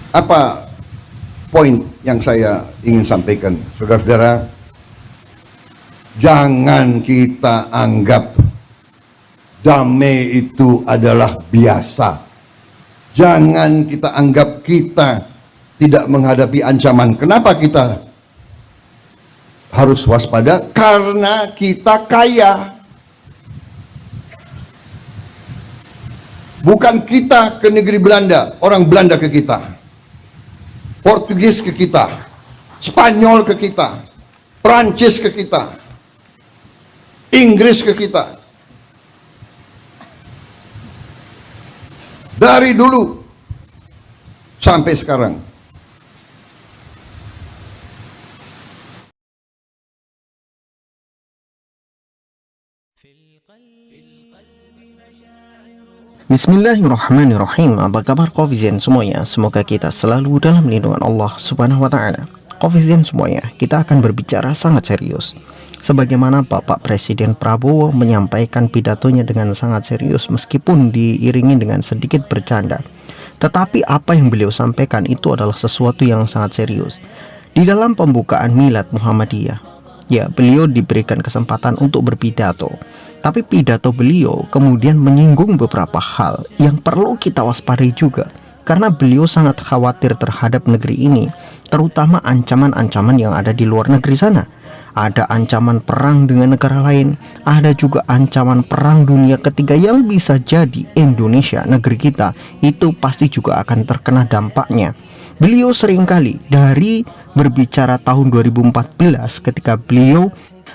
Apa poin yang saya ingin sampaikan, saudara-saudara? Jangan kita anggap damai itu adalah biasa. Jangan kita anggap kita tidak menghadapi ancaman. Kenapa kita harus waspada? Karena kita kaya. Bukan kita ke negeri Belanda, orang Belanda ke kita, Portugis ke kita, Spanyol ke kita, Prancis ke kita, Inggris ke kita. Dari dulu sampai sekarang. Bismillahirrahmanirrahim. Apa kabar Covizen semuanya? Semoga kita selalu dalam lindungan Allah Subhanahu wa Ta'ala. Covizen semuanya, kita akan berbicara sangat serius. Sebagaimana Bapak Presiden Prabowo menyampaikan pidatonya dengan sangat serius, meskipun diiringi dengan sedikit bercanda. Tetapi apa yang beliau sampaikan itu adalah sesuatu yang sangat serius. Di dalam pembukaan Milad Muhammadiyah, ya, beliau diberikan kesempatan untuk berpidato. Tapi pidato beliau kemudian menyinggung beberapa hal yang perlu kita waspadai juga, karena beliau sangat khawatir terhadap negeri ini, terutama ancaman-ancaman yang ada di luar negeri sana. Ada ancaman perang dengan negara lain, ada juga ancaman perang dunia ketiga yang bisa jadi Indonesia, negeri kita, itu pasti juga akan terkena dampaknya. Beliau seringkali dari berbicara tahun 2014 ketika beliau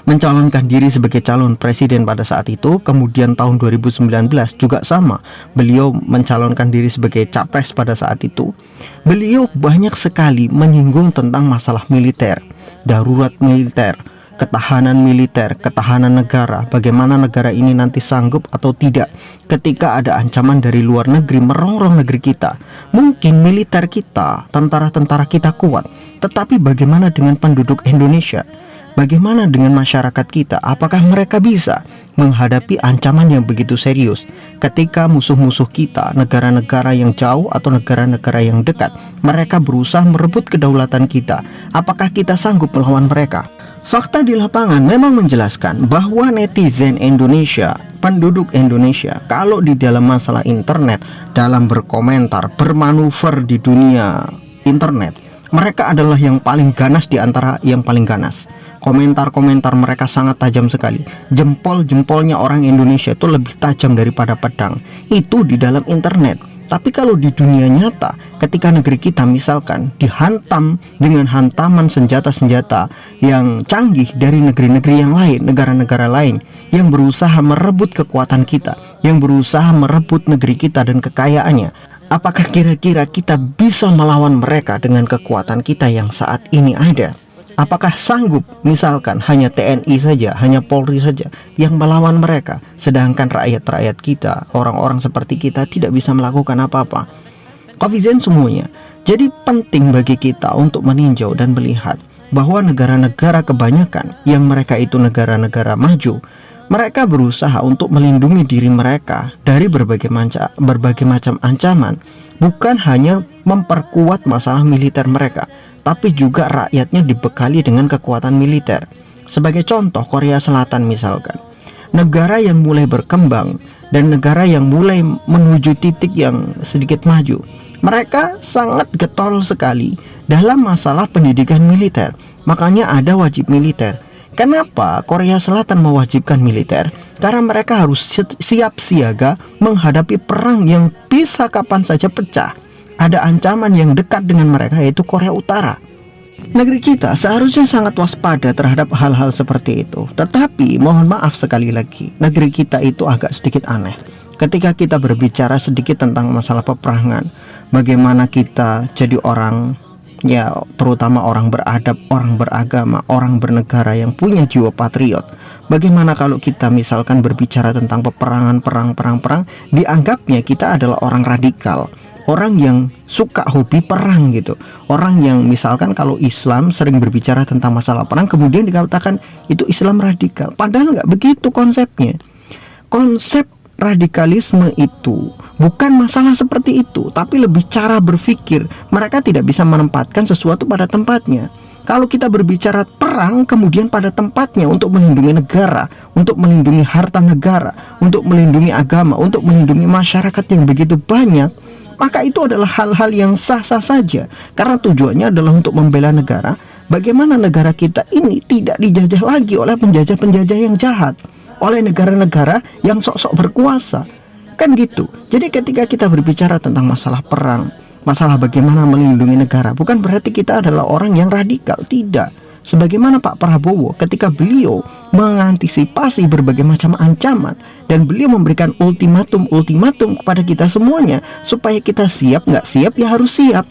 mencalonkan diri sebagai calon presiden pada saat itu, kemudian tahun 2019 juga sama, beliau mencalonkan diri sebagai capres pada saat itu. Beliau banyak sekali menyinggung tentang masalah militer, darurat militer, ketahanan militer, ketahanan negara, bagaimana negara ini nanti sanggup atau tidak ketika ada ancaman dari luar negeri merongrong negeri kita. Mungkin militer kita, tentara-tentara kita kuat, tetapi bagaimana dengan penduduk Indonesia? Bagaimana dengan masyarakat kita? Apakah mereka bisa menghadapi ancaman yang begitu serius ketika musuh-musuh kita, negara-negara yang jauh atau negara-negara yang dekat, mereka berusaha merebut kedaulatan kita? Apakah kita sanggup melawan mereka? Fakta di lapangan memang menjelaskan bahwa netizen Indonesia, penduduk Indonesia, kalau di dalam masalah internet, dalam berkomentar, bermanuver di dunia internet, mereka adalah yang paling ganas di antara yang paling ganas. Komentar-komentar mereka sangat tajam sekali. Jempol-jempolnya orang Indonesia itu lebih tajam daripada pedang. Itu di dalam internet. Tapi kalau di dunia nyata, ketika negeri kita misalkan dihantam dengan hantaman senjata-senjata yang canggih dari negeri-negeri yang lain, negara-negara lain yang berusaha merebut kekuatan kita, yang berusaha merebut negeri kita dan kekayaannya, apakah kira-kira kita bisa melawan mereka dengan kekuatan kita yang saat ini ada? Apakah sanggup misalkan hanya TNI saja, hanya Polri saja yang melawan mereka, sedangkan rakyat-rakyat kita, orang-orang seperti kita tidak bisa melakukan apa-apa? Covizen semuanya, jadi penting bagi kita untuk meninjau dan melihat bahwa negara-negara kebanyakan yang mereka itu negara-negara maju, mereka berusaha untuk melindungi diri mereka dari berbagai macam ancaman, bukan hanya memperkuat masalah militer mereka, tapi juga rakyatnya dibekali dengan kekuatan militer. Sebagai contoh, Korea Selatan misalkan, negara yang mulai berkembang dan negara yang mulai menuju titik yang sedikit maju, mereka sangat getol sekali dalam masalah pendidikan militer. Makanya ada wajib militer. Kenapa Korea Selatan mewajibkan militer? Karena mereka harus siap siaga menghadapi perang yang bisa kapan saja pecah. Ada ancaman yang dekat dengan mereka, yaitu Korea Utara. Negeri kita seharusnya sangat waspada terhadap hal-hal seperti itu. Tetapi mohon maaf sekali lagi, negeri kita itu agak sedikit aneh. Ketika kita berbicara sedikit tentang masalah peperangan, bagaimana kita jadi orang, ya terutama orang beradab, orang beragama, orang bernegara yang punya jiwa patriot. Bagaimana kalau kita misalkan berbicara tentang peperangan, perang, dianggapnya kita adalah orang radikal, orang yang suka hobi perang gitu. Orang yang misalkan kalau Islam sering berbicara tentang masalah perang, kemudian dikatakan itu Islam radikal. Padahal nggak begitu konsepnya. Konsep radikalisme itu bukan masalah seperti itu, tapi lebih cara berpikir. Mereka tidak bisa menempatkan sesuatu pada tempatnya. Kalau kita berbicara perang, kemudian pada tempatnya untuk melindungi negara, untuk melindungi harta negara, untuk melindungi agama, untuk melindungi masyarakat yang begitu banyak, maka itu adalah hal-hal yang sah-sah saja. Karena tujuannya adalah untuk membela negara. Bagaimana negara kita ini tidak dijajah lagi oleh penjajah-penjajah yang jahat, oleh negara-negara yang sok-sok berkuasa. Kan gitu. Jadi ketika kita berbicara tentang masalah perang, masalah bagaimana melindungi negara, bukan berarti kita adalah orang yang radikal, tidak. Sebagaimana Pak Prabowo ketika beliau mengantisipasi berbagai macam ancaman dan beliau memberikan ultimatum kepada kita semuanya supaya kita siap, nggak siap ya harus siap.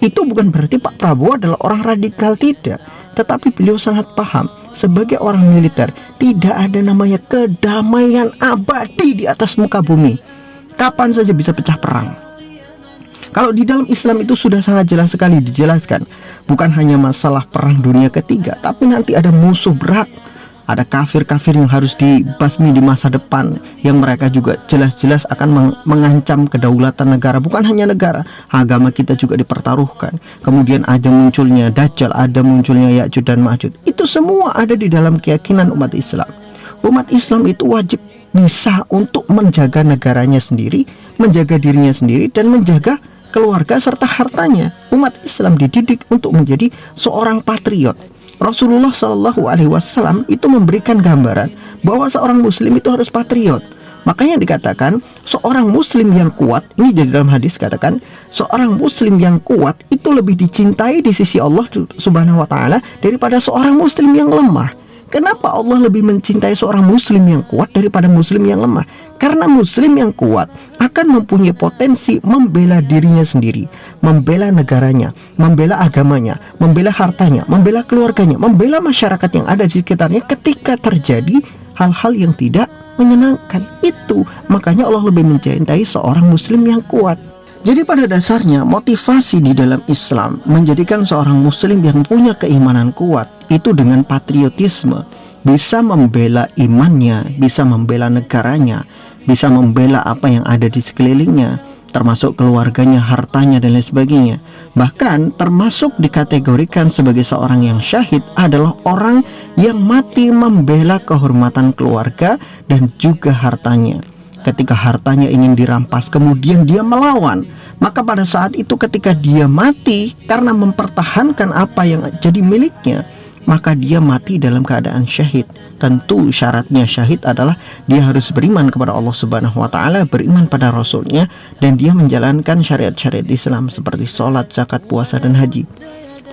Itu bukan berarti Pak Prabowo adalah orang radikal, tidak. Tetapi beliau sangat paham sebagai orang militer tidak ada namanya kedamaian abadi di atas muka bumi. Kapan saja bisa pecah perang. Kalau di dalam Islam itu sudah sangat jelas sekali dijelaskan, bukan hanya masalah perang dunia ketiga, tapi nanti ada musuh berat, ada kafir-kafir yang harus dibasmi di masa depan, yang mereka juga jelas-jelas akan mengancam kedaulatan negara. Bukan hanya negara, agama kita juga dipertaruhkan. Kemudian ada munculnya Dajjal, ada munculnya Ya'juj dan Ma'juj. Itu semua ada di dalam keyakinan umat Islam. Umat Islam itu wajib bisa untuk menjaga negaranya sendiri, menjaga dirinya sendiri, dan menjaga keluarga serta hartanya. Umat Islam dididik untuk menjadi seorang patriot. Rasulullah Shallallahu Alaihi Wasallam itu memberikan gambaran bahwa seorang Muslim itu harus patriot. Makanya dikatakan seorang Muslim yang kuat, ini di dalam hadis katakan seorang Muslim yang kuat itu lebih dicintai di sisi Allah Subhanahu Wa Taala daripada seorang Muslim yang lemah. Kenapa Allah lebih mencintai seorang Muslim yang kuat daripada Muslim yang lemah? Karena Muslim yang kuat akan mempunyai potensi membela dirinya sendiri, membela negaranya, membela agamanya, membela hartanya, membela keluarganya, membela masyarakat yang ada di sekitarnya ketika terjadi hal-hal yang tidak menyenangkan. Itu makanya Allah lebih mencintai seorang Muslim yang kuat. Jadi pada dasarnya motivasi di dalam Islam menjadikan seorang Muslim yang punya keimanan kuat itu dengan patriotisme, bisa membela imannya, bisa membela negaranya, bisa membela apa yang ada di sekelilingnya, termasuk keluarganya, hartanya, dan lain sebagainya. Bahkan termasuk dikategorikan sebagai seorang yang syahid adalah orang yang mati membela kehormatan keluarga dan juga hartanya. Ketika hartanya ingin dirampas, kemudian dia melawan, maka pada saat itu ketika dia mati karena mempertahankan apa yang jadi miliknya, maka dia mati dalam keadaan syahid. Tentu syaratnya syahid adalah dia harus beriman kepada Allah Subhanahu Wa Taala, beriman pada Rasulnya, dan dia menjalankan syariat-syariat Islam seperti sholat, zakat, puasa, dan haji,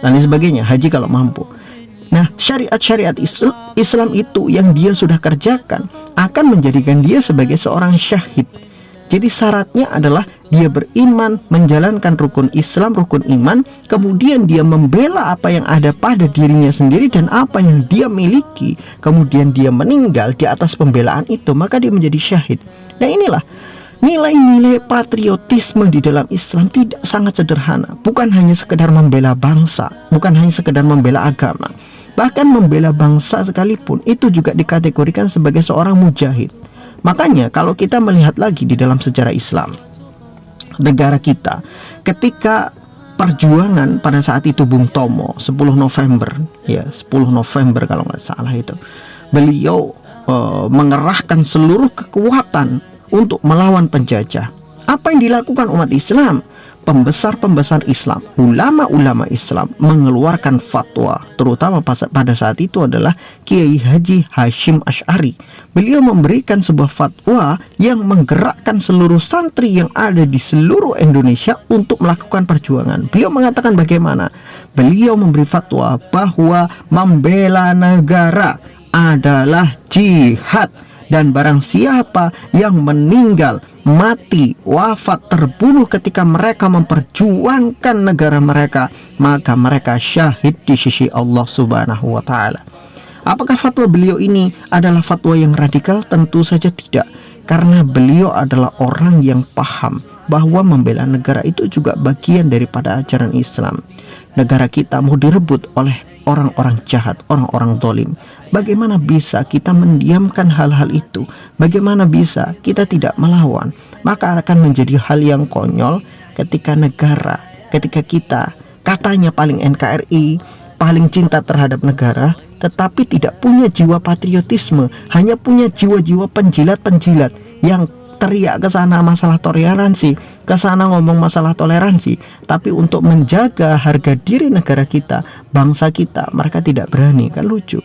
dan lain sebagainya. Haji kalau mampu. Nah, syariat-syariat Islam itu yang dia sudah kerjakan akan menjadikan dia sebagai seorang syahid. Jadi syaratnya adalah dia beriman, menjalankan rukun Islam, rukun iman, kemudian dia membela apa yang ada pada dirinya sendiri dan apa yang dia miliki, kemudian dia meninggal di atas pembelaan itu, maka dia menjadi syahid. Nah, inilah nilai-nilai patriotisme di dalam Islam tidak sangat sederhana. Bukan hanya sekedar membela bangsa, bukan hanya sekedar membela agama, bahkan membela bangsa sekalipun itu juga dikategorikan sebagai seorang mujahid. Makanya kalau kita melihat lagi di dalam sejarah Islam, negara kita ketika perjuangan pada saat itu Bung Tomo 10 November kalau nggak salah itu, beliau mengerahkan seluruh kekuatan untuk melawan penjajah. Apa yang dilakukan umat Islam? Pembesar-pembesar Islam, ulama-ulama Islam mengeluarkan fatwa, terutama pada saat itu adalah Kiai Haji Hashim Asy'ari. Beliau memberikan sebuah fatwa yang menggerakkan seluruh santri yang ada di seluruh Indonesia untuk melakukan perjuangan. Beliau mengatakan bagaimana? Beliau memberi fatwa bahwa membela negara adalah jihad, dan barang siapa yang meninggal, mati, wafat, terbunuh ketika mereka memperjuangkan negara mereka, maka mereka syahid di sisi Allah Subhanahu Wa Taala. Apakah fatwa beliau ini adalah fatwa yang radikal? Tentu saja tidak, karena beliau adalah orang yang paham bahwa membela negara itu juga bagian daripada ajaran Islam. Negara kita mau direbut oleh orang-orang jahat, orang-orang zalim. Bagaimana bisa kita mendiamkan hal-hal itu? Bagaimana bisa kita tidak melawan? Maka akan menjadi hal yang konyol ketika negara, ketika kita katanya paling NKRI, paling cinta terhadap negara, tetapi tidak punya jiwa patriotisme, hanya punya jiwa-jiwa penjilat-penjilat yang teriak ke sana masalah toleransi, ke sana ngomong masalah toleransi, tapi untuk menjaga harga diri negara kita, bangsa kita, mereka tidak berani. Kan lucu.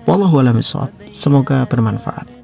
Wallahu a'lam bishawab. Semoga bermanfaat.